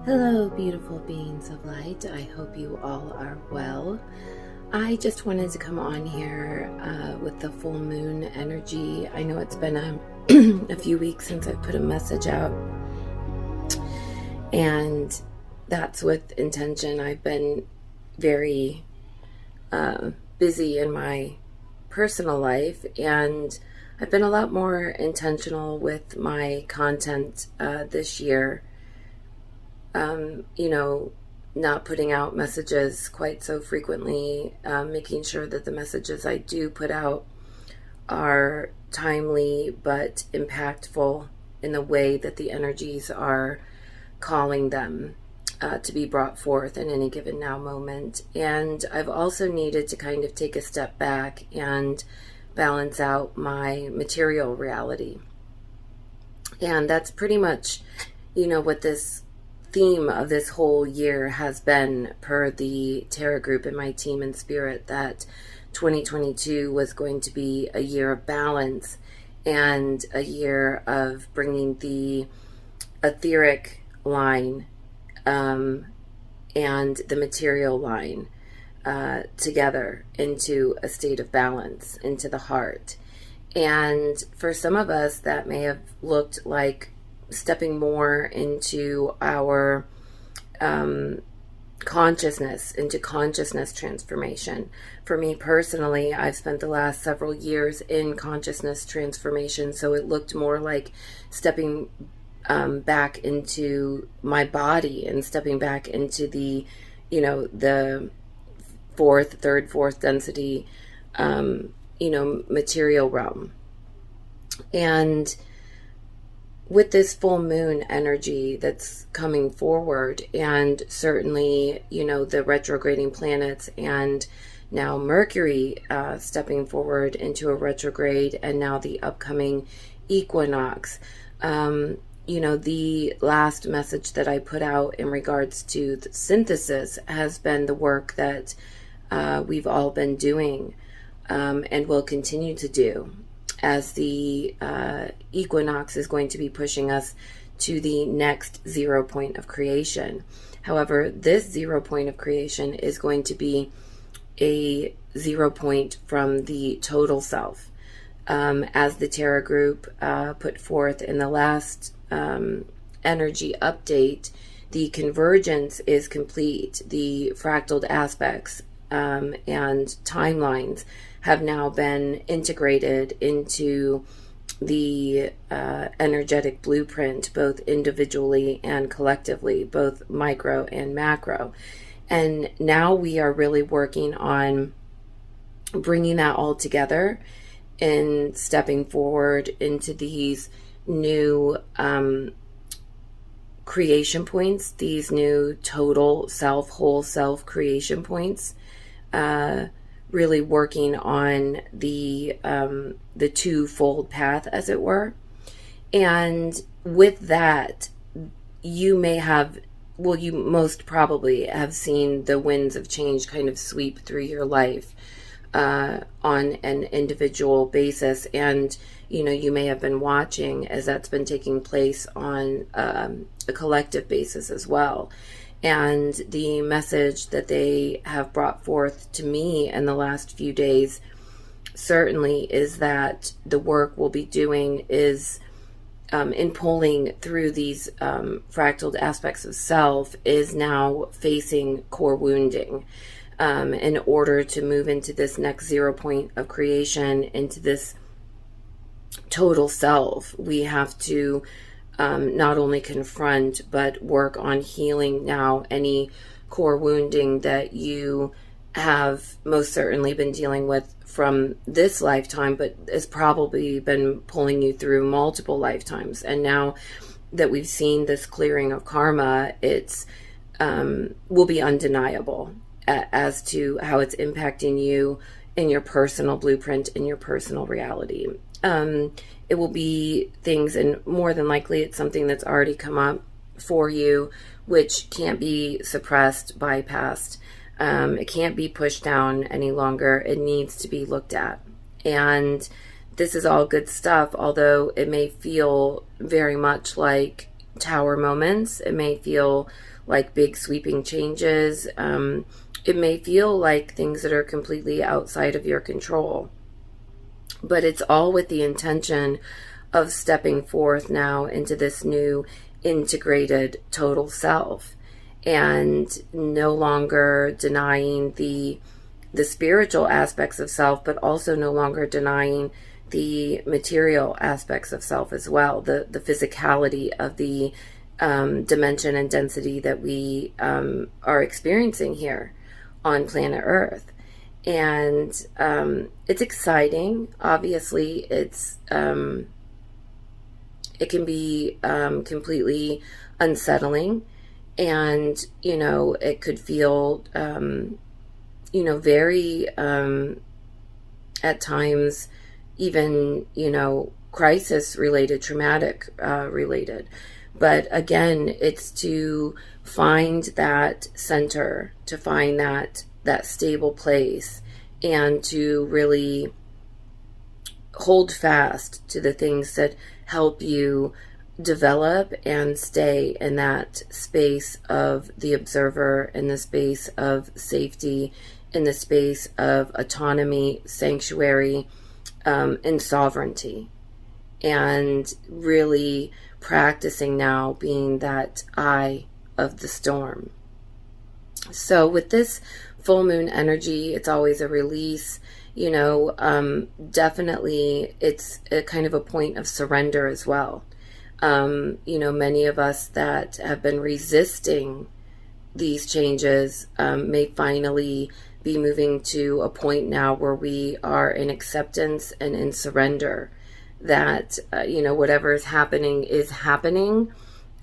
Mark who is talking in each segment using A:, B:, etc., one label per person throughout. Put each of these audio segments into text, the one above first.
A: Hello, beautiful beings of light. I hope you all are well. I just wanted to come on here with the full moon energy. I know it's been a few weeks since I put a message out, and that's with intention. I've been very busy in my personal life, and I've been a lot more intentional with my content this year. Not putting out messages quite so frequently, making sure that the messages I do put out are timely but impactful in the way that the energies are calling them to be brought forth in any given now moment. And I've also needed to kind of take a step back and balance out my material reality. And that's pretty much, what this theme of this whole year has been, per the Tarot group in my team and spirit, that 2022 was going to be a year of balance and a year of bringing the etheric line and the material line together into a state of balance, into the heart. And for some of us, that may have looked like stepping more into our consciousness, into consciousness transformation. For me personally, I've spent the last several years in consciousness transformation, so it looked more like stepping back into my body and stepping back into the, the third, fourth density, material realm. And with this full moon energy that's coming forward, and certainly, the retrograding planets, and now Mercury stepping forward into a retrograde, and now the upcoming equinox. The last message that I put out in regards to the synthesis has been the work that we've all been doing and will continue to do, as the equinox is going to be pushing us to the next 0 point of creation. However, this 0 point of creation is going to be a 0 point from the total self. As the Tarot group put forth in the last energy update, the convergence is complete. The fractaled aspects and timelines have now been integrated into the energetic blueprint, both individually and collectively, both micro and macro. And now we are really working on bringing that all together and stepping forward into these new creation points, these new total self, whole self creation points, really working on the twofold path, as it were. And with that, you most probably have seen the winds of change kind of sweep through your life on an individual basis. And, you may have been watching as that's been taking place on a collective basis as well. And the message that they have brought forth to me in the last few days certainly is that the work we'll be doing is in pulling through these fractaled aspects of self, is now facing core wounding in order to move into this next 0 point of creation, into this total self. We have to not only confront, but work on healing now any core wounding that you have most certainly been dealing with from this lifetime, but has probably been pulling you through multiple lifetimes. And now that we've seen this clearing of karma, it's will be undeniable as to how it's impacting you in your personal blueprint, in your personal reality. It will be things, and more than likely it's something that's already come up for you, which can't be suppressed, bypassed. It can't be pushed down any longer. It needs to be looked at. And this is all good stuff, although it may feel very much like tower moments. It may feel like big sweeping changes. It may feel like things that are completely outside of your control. But it's all with the intention of stepping forth now into this new integrated total self, and no longer denying the spiritual aspects of self, but also no longer denying the material aspects of self as well, the physicality of the dimension and density that we are experiencing here on planet Earth. And it's exciting. Obviously, it can be completely unsettling, and it could feel very at times even crisis related, traumatic related. But again, it's to find that center, to find that stable place, and to really hold fast to the things that help you develop and stay in that space of the observer, in the space of safety, in the space of autonomy, sanctuary, and sovereignty. And really practicing now being that eye of the storm. So with this full moon energy, it's always a release. Definitely it's a kind of a point of surrender as well. Many of us that have been resisting these changes may finally be moving to a point now where we are in acceptance and in surrender that, whatever is happening,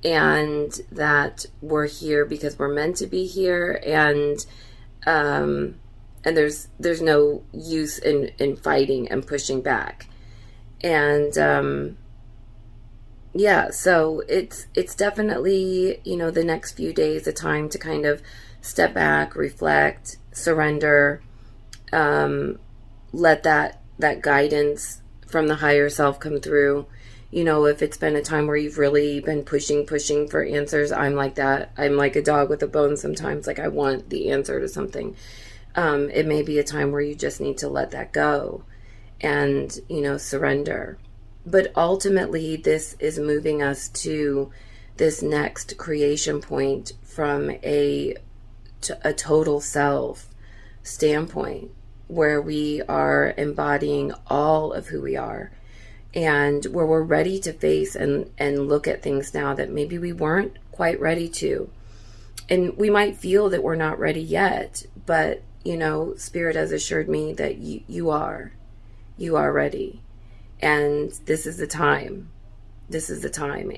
A: and that we're here because we're meant to be here. And there's no use in fighting and pushing back. And so it's definitely, the next few days a time to kind of step back, reflect, surrender, let that guidance from the higher self come through. If it's been a time where you've really been pushing for answers, I'm like that. I'm like a dog with a bone sometimes. Like, I want the answer to something. It may be a time where you just need to let that go and, surrender. But ultimately, this is moving us to this next creation point from a total self standpoint, where we are embodying all of who we are, and where we're ready to face and look at things now that maybe we weren't quite ready to. And we might feel that we're not ready yet, but Spirit has assured me that you are ready. And this is the time.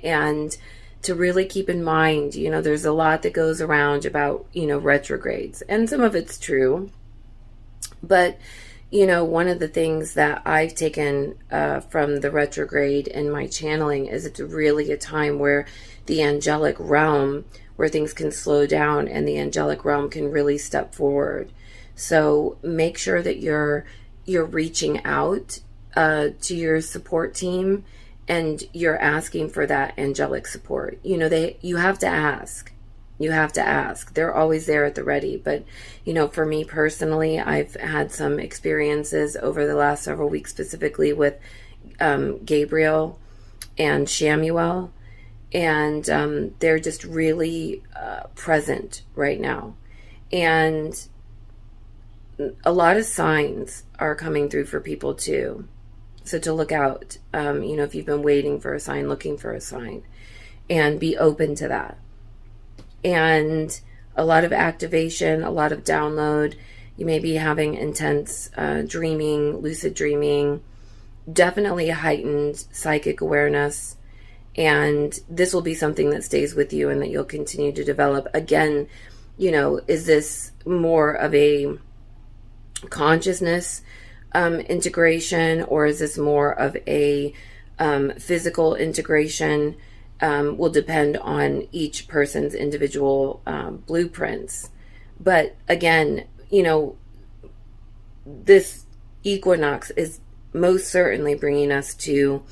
A: And to really keep in mind, there's a lot that goes around about, retrogrades, and some of it's true. But, one of the things that I've taken from the retrograde in my channeling is it's really a time where the angelic realm, where things can slow down and the angelic realm can really step forward. So make sure that you're reaching out to your support team, and you're asking for that angelic support. You have to ask. They're always there at the ready. But, for me personally, I've had some experiences over the last several weeks, specifically with Gabriel and Shamuel, and they're just really present right now. And a lot of signs are coming through for people too. So to look out, if you've been waiting for a sign, looking for a sign, and be open to that. And a lot of activation, a lot of download. You may be having intense dreaming, lucid dreaming, definitely heightened psychic awareness. And this will be something that stays with you and that you'll continue to develop. Again, is this more of a consciousness integration, or is this more of a physical integration? Will depend on each person's individual blueprints. But again, this equinox is most certainly bringing us to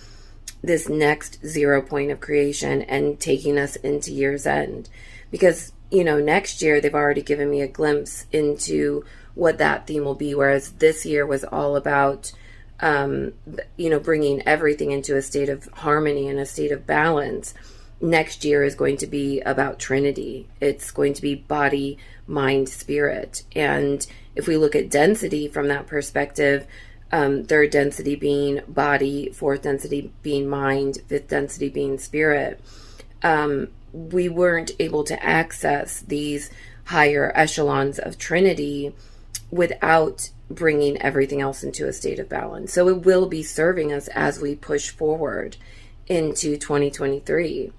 A: this next 0 point of creation and taking us into year's end. Because, next year they've already given me a glimpse into what that theme will be. Whereas this year was all about, bringing everything into a state of harmony and a state of balance. Next year is going to be about Trinity. It's going to be body, mind, spirit. And if we look at density from that perspective, third density being body, fourth density being mind, fifth density being spirit, we weren't able to access these higher echelons of Trinity without bringing everything else into a state of balance. So it will be serving us as we push forward into 2023.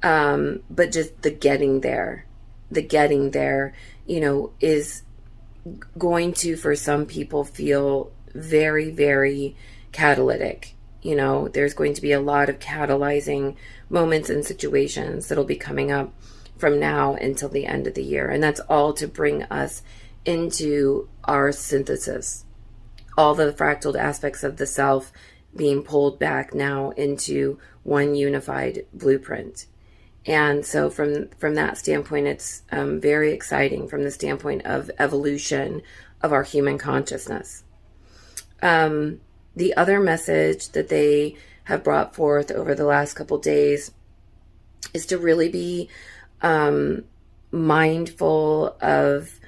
A: But just the getting there, is going to, for some people, feel very, very catalytic. There's going to be a lot of catalyzing moments and situations that'll be coming up from now until the end of the year. And that's all to bring us into our synthesis. All the fractal aspects of the self being pulled back now into one unified blueprint. And so from that standpoint, it's very exciting from the standpoint of evolution of our human consciousness. The other message that they have brought forth over the last couple days is to really be mindful of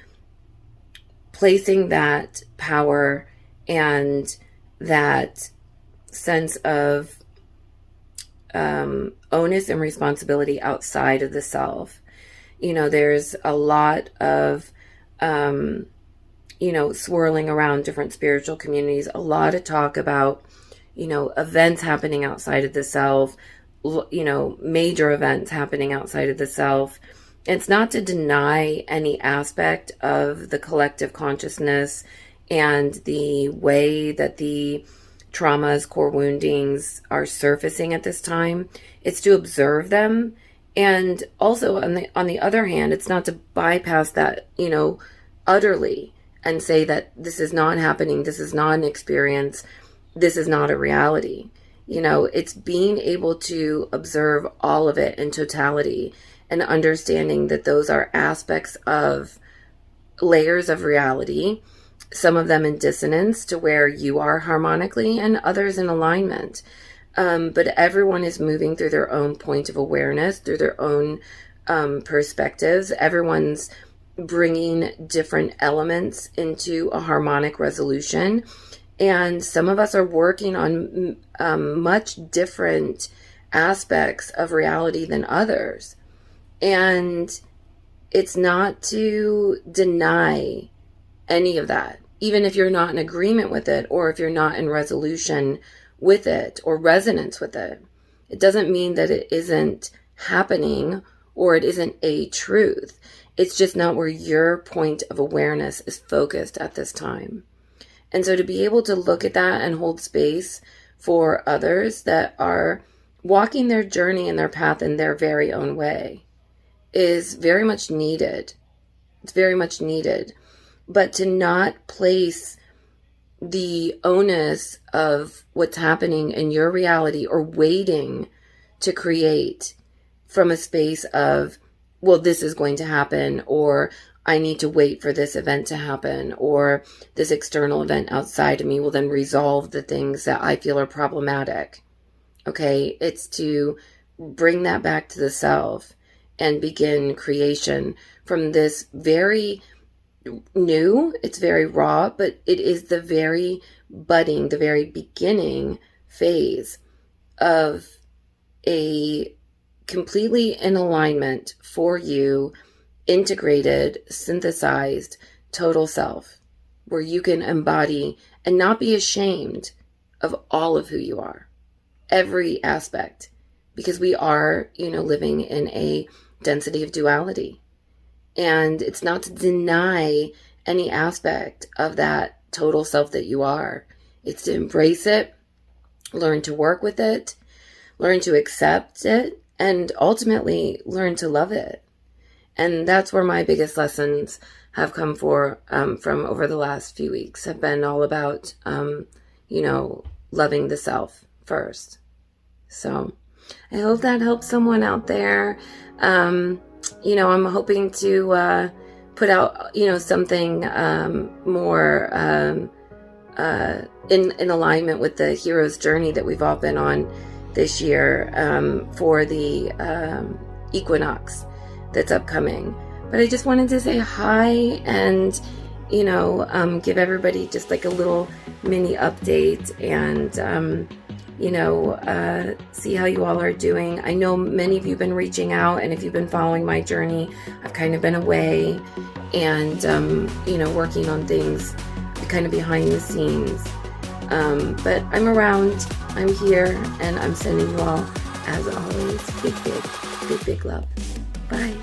A: placing that power and that sense of onus and responsibility outside of the self. There's a lot of, swirling around different spiritual communities, a lot of talk about, events happening outside of the self, major events happening outside of the self. It's not to deny any aspect of the collective consciousness and the way that the traumas, core woundings are surfacing at this time. It's to observe them. And also on the other hand, it's not to bypass that, utterly and say that this is not happening. This is not an experience. This is not a reality. It's being able to observe all of it in totality and understanding that those are aspects of layers of reality, some of them in dissonance to where you are harmonically and others in alignment. But everyone is moving through their own point of awareness, through their own perspectives. Everyone's bringing different elements into a harmonic resolution. And some of us are working on much different aspects of reality than others. And it's not to deny any of that, even if you're not in agreement with it, or if you're not in resolution with it or resonance with it. It doesn't mean that it isn't happening or it isn't a truth. It's just not where your point of awareness is focused at this time. And so to be able to look at that and hold space for others that are walking their journey and their path in their very own way is very much needed. It's very much needed. But to not place the onus of what's happening in your reality or waiting to create from a space of, well, this is going to happen, or I need to wait for this event to happen, or this external event outside of me will then resolve the things that I feel are problematic. Okay, it's to bring that back to the self and begin creation from this very new, it's very raw, but it is the very budding, the very beginning phase of a completely in alignment for you, integrated, synthesized, total self, where you can embody and not be ashamed of all of who you are, every aspect, because we are, living in a density of duality. And it's not to deny any aspect of that total self that you are. It's to embrace it, learn to work with it, learn to accept it, and ultimately learn to love it. And that's where my biggest lessons have come from over the last few weeks, have been all about, loving the self first. So I hope that helps someone out there. I'm hoping to put out, something more in alignment with the hero's journey that we've all been on this year for the equinox that's upcoming. But I just wanted to say hi and give everybody just like a little mini update and see how you all are doing. I know many of you have been reaching out, and if you've been following my journey, I've kind of been away and working on things kind of behind the scenes. But I'm around, I'm here, and I'm sending you all, as always, big love. Bye.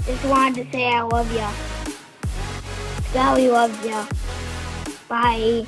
B: Just wanted to say I love ya. Sally loves ya. Bye.